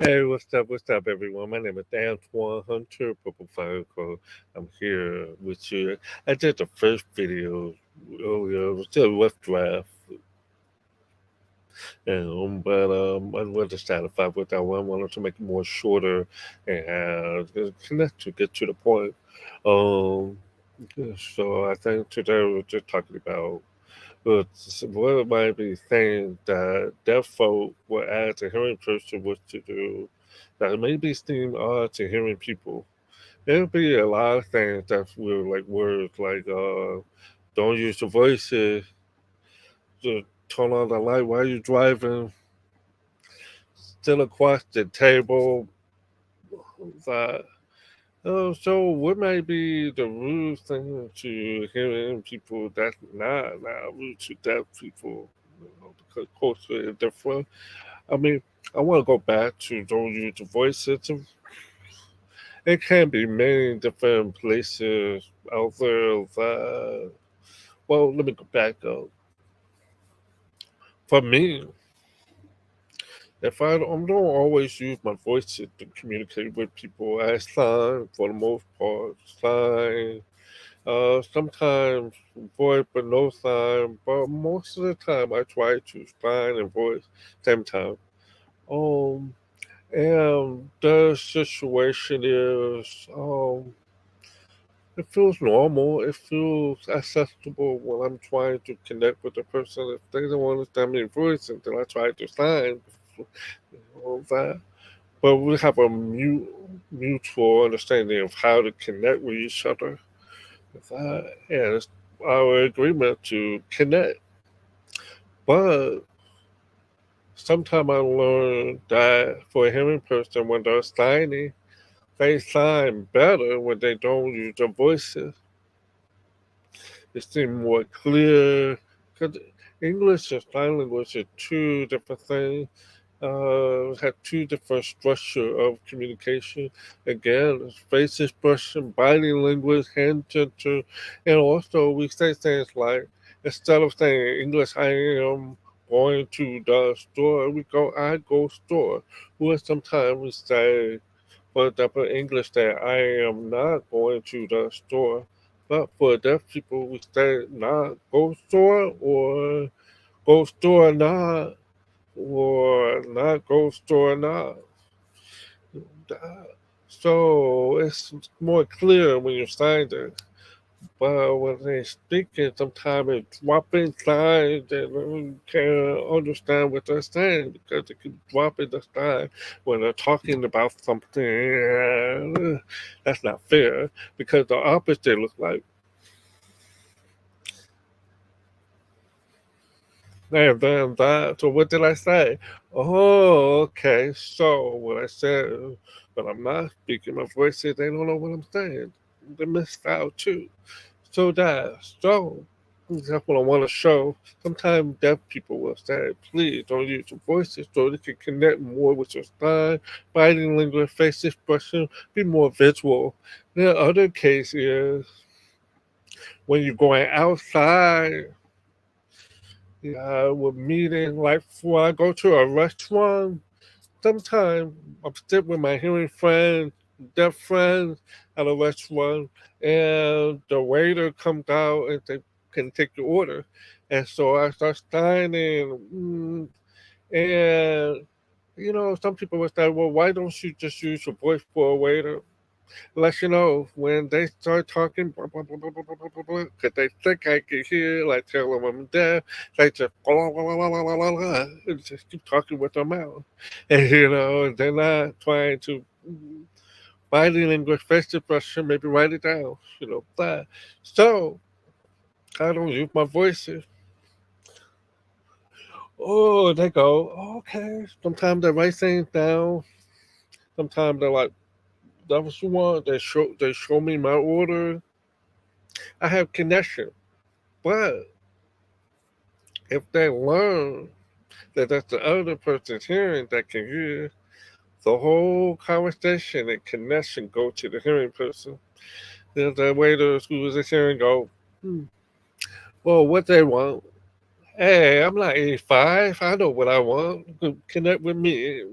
Hey, what's up, everyone? My name is Antoine Hunter, Purple Fire Code. I'm here with you. I did the first video earlier, it was still a rough draft, but I wasn't satisfied with that one. I wanted to make it more shorter and connect to get to the point. Um, so I think today we're just talking about but what might be things that deaf folk will add to hearing person what to do that maybe seem odd to hearing people. There'll be a lot of things that will like words like don't use the voices, just turn on the light while you're driving, still across the table. That so what might be the rude thing to hearing people that's not rude to deaf people? Because culture is different. I mean, I want to go back to don't use the voice system. It can be many different places out there that, well, let me go back up. For me, if I don't always use my voice to communicate with people, I sign for the most part. Sign, sometimes voice but no sign, but most of the time I try to sign and voice same time. Um, And the situation is, it feels normal. It feels acceptable when I'm trying to connect with the person. If they don't understand me in voice, then I try to sign all that. But we have a mutual understanding of how to connect with each other. And it's our agreement to connect. But sometimes I learned that for a hearing person, when they're signing, they sign better when they don't use their voices. It seems more clear. Because English and sign language are two different things. Have two different structure of communication. Again, face expression, body language, hand gesture, and also we say things like instead of saying English, I am going to the store. We go, I go store. Or sometimes we say for example, English that I am not going to the store. But for deaf people, we say not go store or go store not or not go store not. So it's more clear when you sign it. But when they speak it, sometimes it's dropping signs and can't understand what they're saying because they keep dropping the sign when they're talking about something. That's not fair because the opposite looks like, and then that. So what did I say? Oh, okay. So what I said, but I'm not speaking my voice, they don't know what I'm saying. They missed out too. So that's what I want to show. Sometimes deaf people will say, please don't use your voices so they can connect more with your sign, body language, face expression, be more visual. The other case is when you're going outside, with meeting, like when I go to a restaurant, sometimes I'm sitting with my hearing friends, deaf friends at a restaurant, and the waiter comes out and they can take your order. And so I start standing, and some people would say, well, why don't you just use your voice for a waiter? Let you know when they start talking, because they think I can hear, like tell them I'm deaf, they just blah, blah, blah, blah, blah, blah, blah, and just keep talking with their mouth. And, and they're not trying to body language, face expression, maybe write it down, that. So, I don't use my voices. Oh, they go, okay. Sometimes they write things down. Sometimes they're like, that what you want. They show me my order. I have connection. But if they learn that that's the other person's hearing that can hear, the whole conversation and connection go to the hearing person. Then the waiters who is hearing go, well, what they want. Hey, I'm not 85. I know what I want. Connect with me.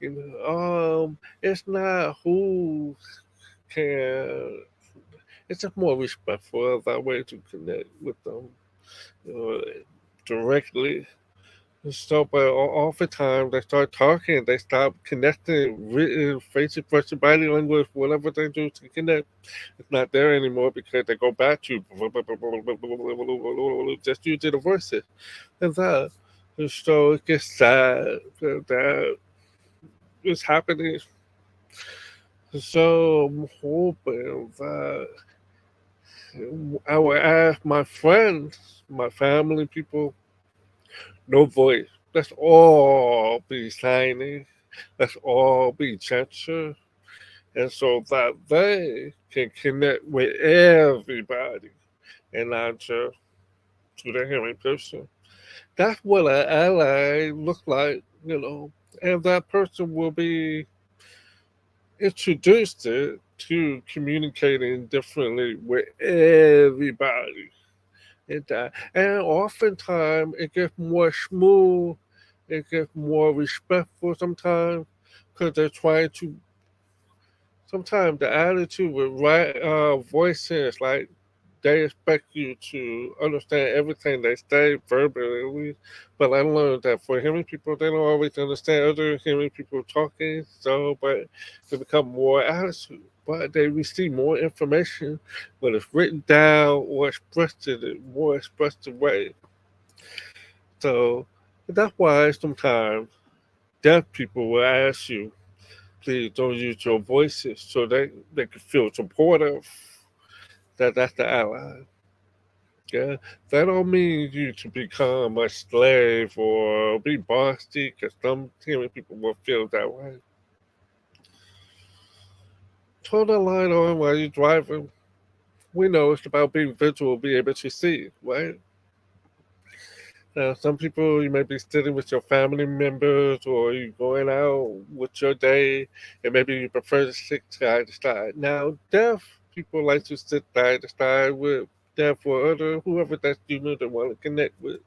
It's not who can. It's just more respectful that way to connect with them uh, directly. So, but oftentimes they start talking, they stop connecting, written, face expression, body language, whatever they do to connect. It's not there anymore because they go back to just using the voices and that. And so it gets sad that it's happening. So I'm hoping that I will ask my friends, my family, people, no voice. Let's all be signing. Let's all be gesture. And so that they can connect with everybody and not just to the hearing person. That's what an ally look like, and that person will be introduced to communicating differently with everybody. And oftentimes it gets more smooth, it gets more respectful sometimes because they're trying to. Sometimes the attitude with right voices, like they expect you to understand everything they say verbally. But I learned that for hearing people, they don't always understand other hearing people talking. So, but they become more attitude. But they receive more information, whether it's written down or expressed in a more expressive way. So that's why sometimes deaf people will ask you, please don't use your voices so they can feel supportive. That's the ally. Yeah, that don't mean you to become a slave or be bossy, because some hearing people will feel that way. Turn the light on while you're driving. We know it's about being visual, be able to see, right? Now, some people you may be sitting with your family members or you going out with your day, and maybe you prefer to sit side to side. Now, deaf people like to sit side to side with deaf or other whoever that you know they want to connect with.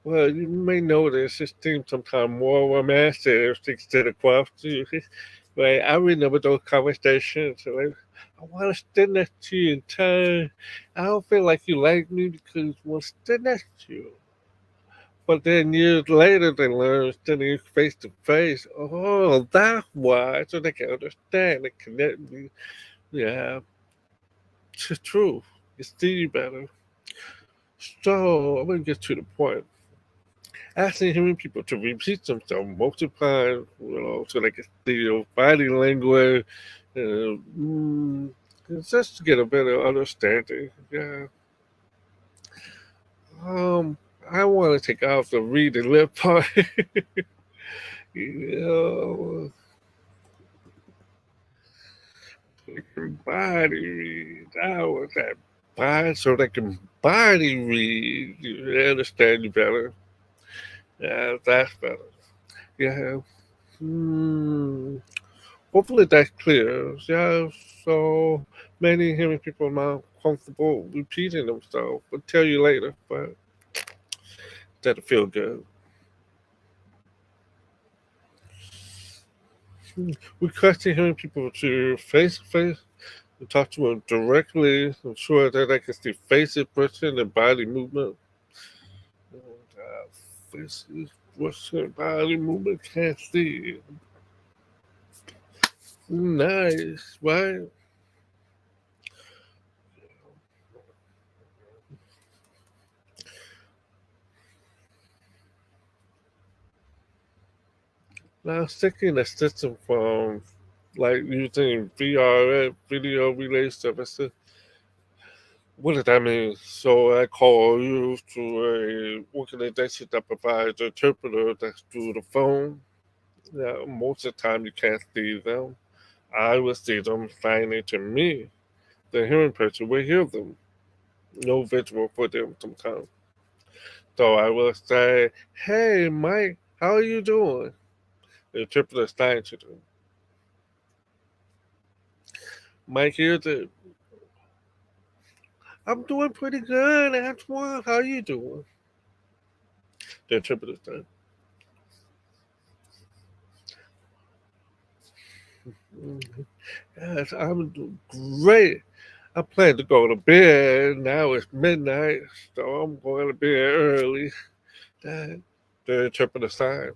Well, you may notice it seems sometimes more romantic instead of quality. Right? I remember those conversations. Like, I want to stand next to you in time. I don't feel like you like me because I want to stand next to you. But then years later, they learn standing face to face. Oh, that's why. So they can understand and connect me. Yeah, it's true. You see better. So I'm going to get to the point. Asking hearing people to repeat themselves multiple times, so they can see your body language, uh, mm, just to get a better understanding. Yeah. Um, I want to take off the read and lip part. you know, body read. I was that body so they can body read. You understand you better. Yeah, that's better. Yeah. Hmm. Hopefully that's clear. Yeah, so many hearing people are not comfortable repeating themselves. I'll tell you later, but that'll feel good. requesting hearing people to face to face and talk to them directly, ensure that they can see face expression and body movement. And, face expression, body movement can't see. Nice, right? Now, sticking a system from like using VR video relay services. What does that mean? So I call you to a organization that provides an interpreter that's through the phone. Yeah, most of the time you can't see them. I will see them signing to me. The hearing person will hear them. No visual for them sometimes. So I will say, "Hey, Mike, how are you doing?" The interpreter signs to them. Mike hears it. I'm doing pretty good, Antoine. How are you doing? The interpreter says, "Mhm. Yes, I'm doing great. I plan to go to bed. Now it's midnight, so I'm going to bed early." That the interpreter sign.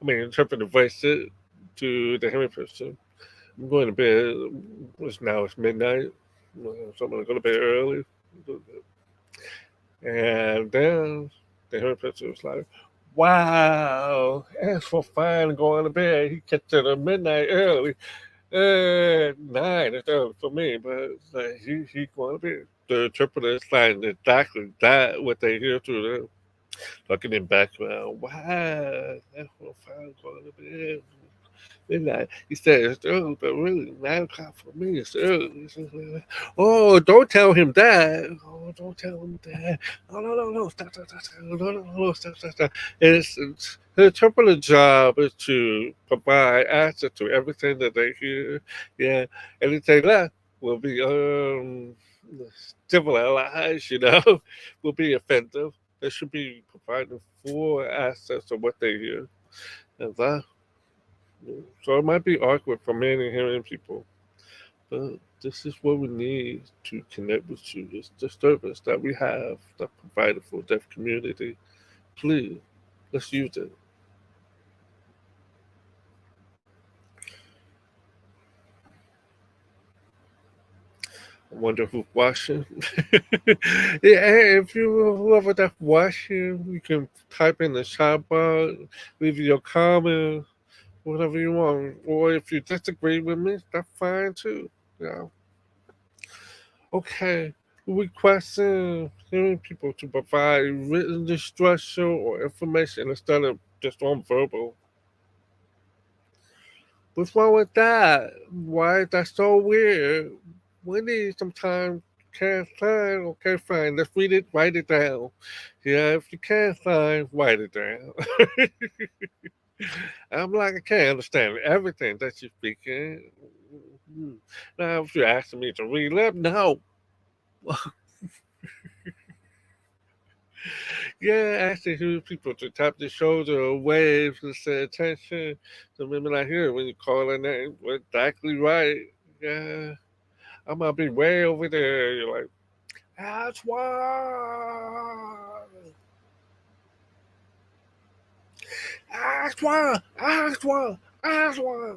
Interpreter voice it to the hearing person. I'm going to bed. It's midnight, so I'm going to go to bed early. And then the hearing person was like, "Wow, as for fine going to bed, he kept to the midnight early. 9 is early for me, but like, he going to bed." The interpreter is saying exactly that what they hear through them. Looking in background, wow, that's for fine going to bed. Midnight. He said it's early, but really 9 o'clock for me is early. Oh, don't tell him that. Oh, don't tell him that. Oh, no, no, no, stop, stop, stop, stop. No, no, no, stop, stop, stop. It's the interpreter's job is to provide answer to everything that they hear. Yeah, anything left will be civilized, will be offensive. They should be providing full access to what they hear. And that so it might be awkward for many hearing people, but this is what we need to connect with you. It's the service that we have that provided for the deaf community. Please, let's use it. I wonder who's watching. Yeah, if you whoever that's watching, you can type in the chat box, leave your comment, whatever you want. Or if you disagree with me, that's fine too. Yeah. Okay, requesting hearing people to provide written instruction or information instead of just on verbal. What's wrong with that? Why is that so weird? We need some time. Can't sign? Okay, fine. Let's read it, write it down. Yeah, if you can't sign, write it down. I'm like, I can't understand everything that you're speaking. Now, if you're asking me to read it, no. Yeah, asking who people to tap the shoulder or wave to say attention. So maybe not hear it when you call their name. We're exactly right. Yeah. I might be way over there. You're like, that's why. That's why. That's why. That's why.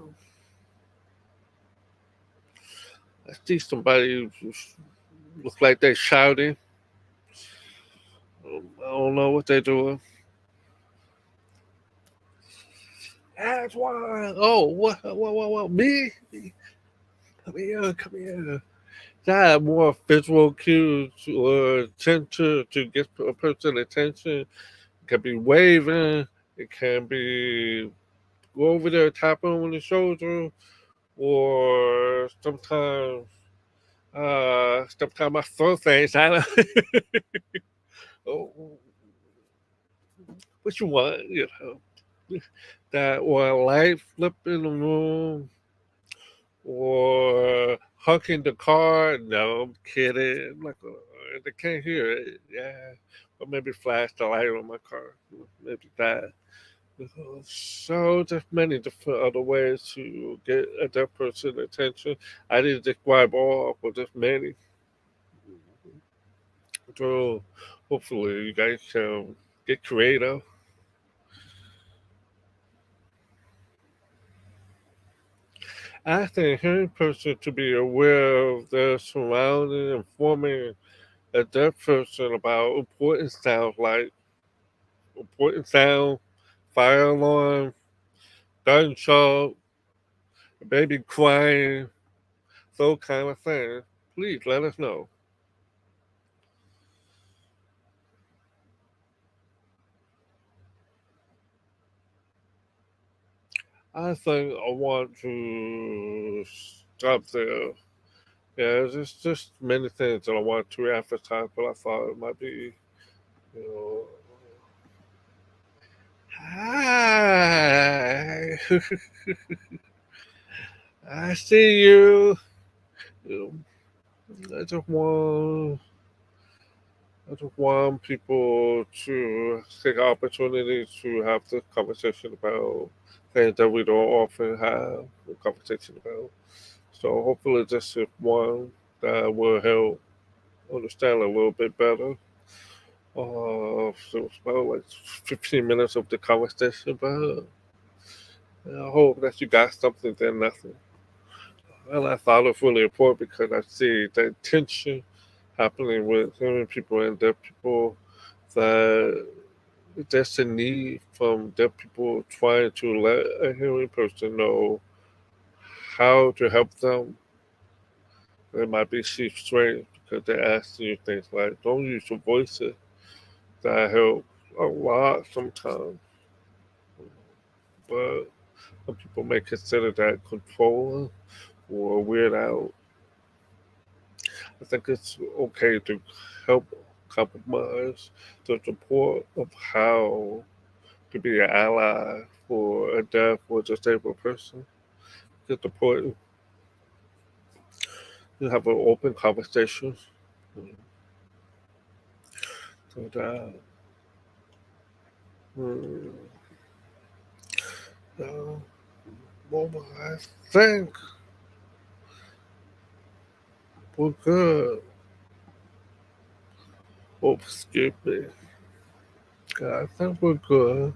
I see somebody who looks like they're shouting. I don't know what they're doing. That's why. Oh, what? Me? Come here, come here. That more visual cues or attention to get a person's attention. It can be waving. It can be go over there, tap on the shoulder, or sometimes my throat things. I don't. Oh, what you want, that or a light flip in the room, or honking the car. No, I'm kidding. I'm like, they can't hear it. Yeah, or maybe flash the light on my car. Maybe that. So there's many different other ways to get a deaf person attention. I didn't describe all, but there's many. So hopefully you guys can get creative. Asking a hearing person to be aware of their surroundings, informing a deaf person about important sound, fire alarm, gunshot, baby crying, those kind of things. Please let us know. I think I want to stop there. Yeah, there's just many things that I want to emphasize, but I thought it might be, you know. Hi, I see you. You know, I just want people to take opportunity to have this conversation about things that we don't often have a conversation about. So hopefully this is one that will help understand a little bit better. So it's about like 15 minutes of the conversation, but I hope that you got something than nothing. And I thought it was really important because I see that tension happening with hearing people and deaf people, that there's a need from deaf people trying to let a hearing person know how to help them. It might be seem strange because they're asking you things like, don't use your voices. That helps a lot sometimes. But some people may consider that controlling or weird out. I think it's okay to help compromise the support of how to be an ally for a deaf or disabled person. It's important to have an open conversation so that mm, uh, well, I think we're good. Oh, excuse me. I think we're good.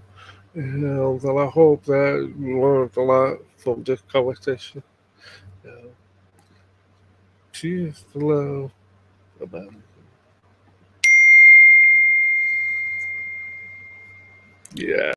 And I hope that you learned a lot from this conversation. Yeah. Cheers to love. Bye-bye. Yeah.